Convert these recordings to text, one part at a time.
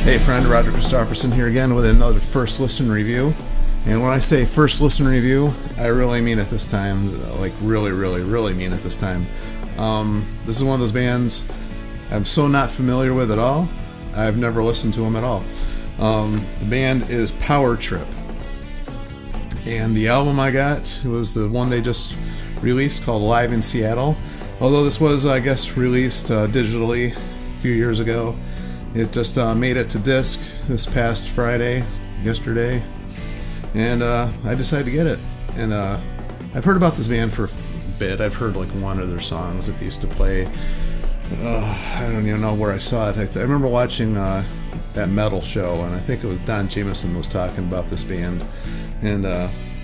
Hey friend, Roger Christopherson here again with another first listen review. And when I say first listen review, I really mean it this time. Like really mean it this time. This is one of those bands I'm so not familiar with at all. I've never listened to them at all. The band is Power Trip. And the album I got was the one they just released called Live in Seattle. Although this was, I guess, released digitally a few years ago. It just made it to disc this past Friday, yesterday, and I decided to get it. And I've heard about this band for a bit. I've heard like one of their songs that they used to play. I don't even know where I saw it. I remember watching that metal show, and I think it was Don Jameson was talking about this band. And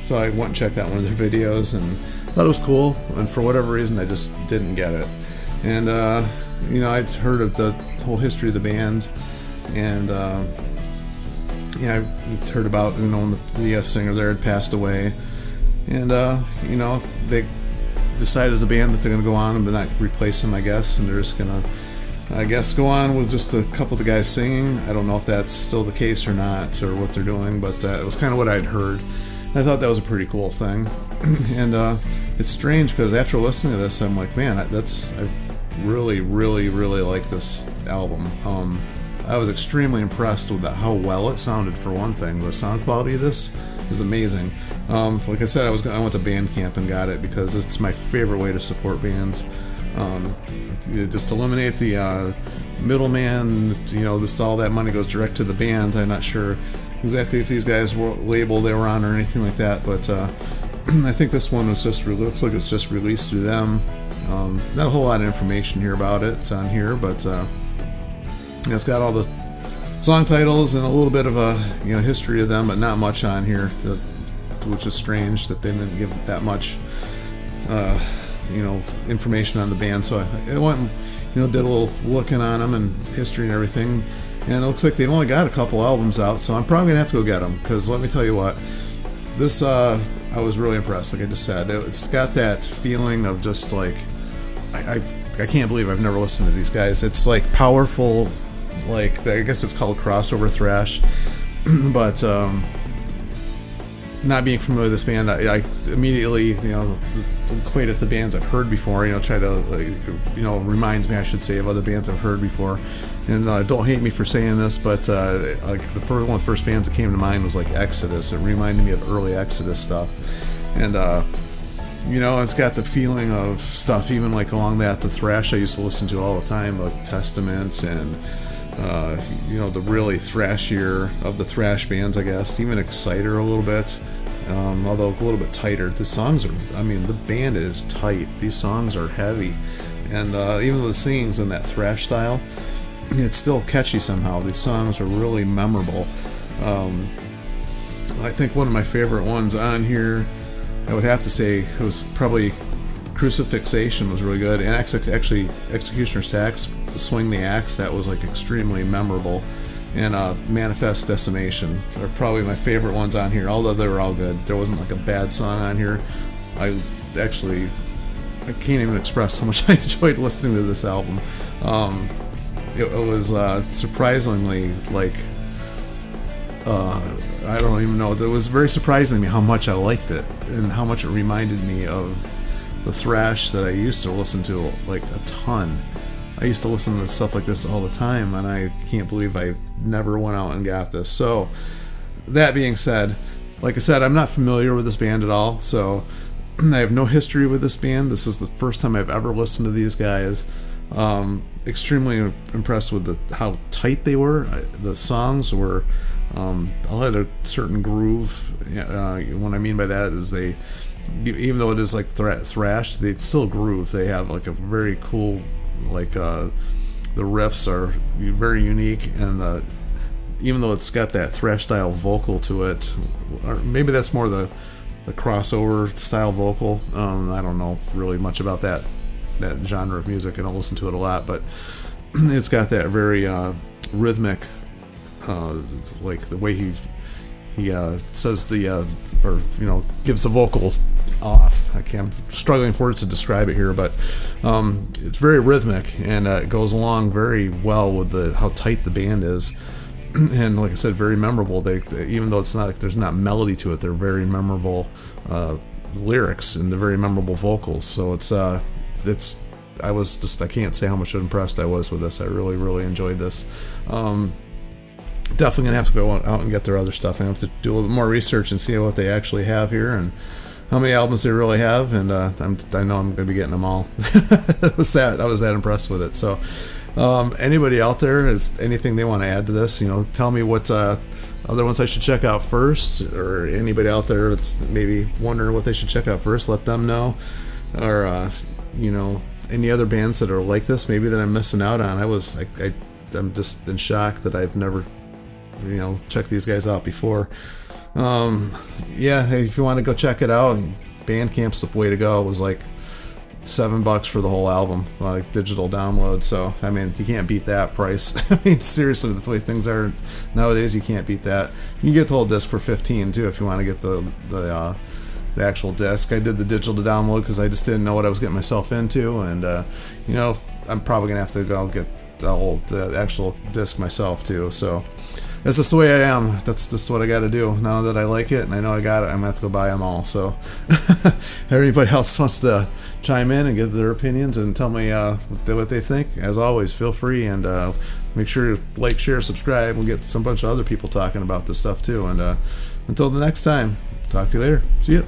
so I went and checked out one of their videos and thought it was cool, and for whatever reason I just didn't get it. And you know, I'd heard of the whole history of the band, and yeah, I heard about, you know, the singer there had passed away, and you know, they decided as a band that they're going to go on and not replace him, I guess, and they're just going to, I guess, go on with just a couple of the guys singing. I don't know if that's still the case or not, or what they're doing, but it was kind of what I'd heard. I thought that was a pretty cool thing. And it's strange because after listening to this, I'm like, man, I really like this album. I was extremely impressed with how well it sounded, for one thing. The sound quality of this is amazing. Like I said, I went to Bandcamp and got it because it's my favorite way to support bands. Just eliminate the middleman. You know, all that money goes direct to the band. I'm not sure exactly if these guys were label they were on or anything like that, but I think this one was just looks like it's just released through them. Not a whole lot of information here about it on here, but it's got all the song titles and a little bit of a history of them, but not much on here, which is strange that they didn't give that much information on the band. So I went and did a little looking on them and history and everything, and it looks like they've only got a couple albums out, so I'm probably gonna have to go get them, because let me tell you what, this I was really impressed. Like I just said, it's got that feeling of just like I can't believe I've never listened to these guys. It's like powerful, like I guess it's called crossover thrash, but not being familiar with this band, I immediately equate it to bands I've heard before. Try to reminds me, I should say, of other bands I've heard before. And don't hate me for saying this, but like one of the first bands that came to mind was like Exodus. It reminded me of early Exodus stuff, and it's got the feeling of stuff even like along the thrash I used to listen to all the time, like Testament and the really thrashier of the thrash bands, I guess, even Exciter a little bit, although a little bit tighter. The songs are, I mean, the band is tight. These songs are heavy, and even though the singing's in that thrash style, it's still catchy somehow. These songs are really memorable. I think one of my favorite ones on here, I would have to say, it was probably Crucifixation was really good, and actually Executioner's Tax, the Swing the Axe, that was like extremely memorable, and Manifest Decimation are probably my favorite ones on here, although they were all good. There wasn't like a bad song on here. I can't even express how much I enjoyed listening to this album. It was surprisingly, like, I don't even know, it was very surprising to me how much I liked it, and how much it reminded me of the thrash that I used to listen to like a ton. I used to listen to stuff like this all the time, and I can't believe I never went out and got this. So, that being said, like I said, I'm not familiar with this band at all, so I have no history with this band. This is the first time I've ever listened to these guys. Extremely impressed with how tight they were. The songs were all had a certain groove. What I mean by that is even though it is like thrash, they still groove. They have like a very cool, like the riffs are very unique, and even though it's got that thrash style vocal to it, or maybe that's more the crossover style vocal. I don't know really much about that genre of music. I don't listen to it a lot, but it's got that very rhythmic, like the way he says gives the vocal off. I'm struggling for words to describe it here, but it's very rhythmic, and it goes along very well with how tight the band is. and like I said, very memorable. They even though it's not like there's not melody to it, they're very memorable lyrics and the very memorable vocals. So it's I can't say how much impressed I was with this. I really enjoyed this. Definitely gonna have to go out and get their other stuff. I have to do a little bit more research and see what they actually have here and how many albums they really have. And I know I'm gonna be getting them all. I was that impressed with it. So anybody out there has anything they want to add to this, tell me what other ones I should check out first, or anybody out there that's maybe wondering what they should check out first, let them know. Or any other bands that are like this maybe that I'm missing out on. I'm just in shock that I've never checked these guys out before. Yeah, if you want to go check it out, Bandcamp's the way to go. It was like $7 for the whole album, like digital download. So I mean, you can't beat that price. I mean, seriously, the way things are nowadays, you can't beat that. You can get the whole disc for $15 too if you want to get the actual disc. I did the digital download because I just didn't know what I was getting myself into, and I'm probably gonna have to go get the actual disc myself too. So that's just the way I am. That's just what I got to do. Now that I like it and I know I got it, I'm gonna have to go buy them all. So if anybody else wants to chime in and give their opinions and tell me what they think, as always, feel free, and make sure to like, share, subscribe. We'll get some bunch of other people talking about this stuff too. And until the next time, talk to you later. See ya.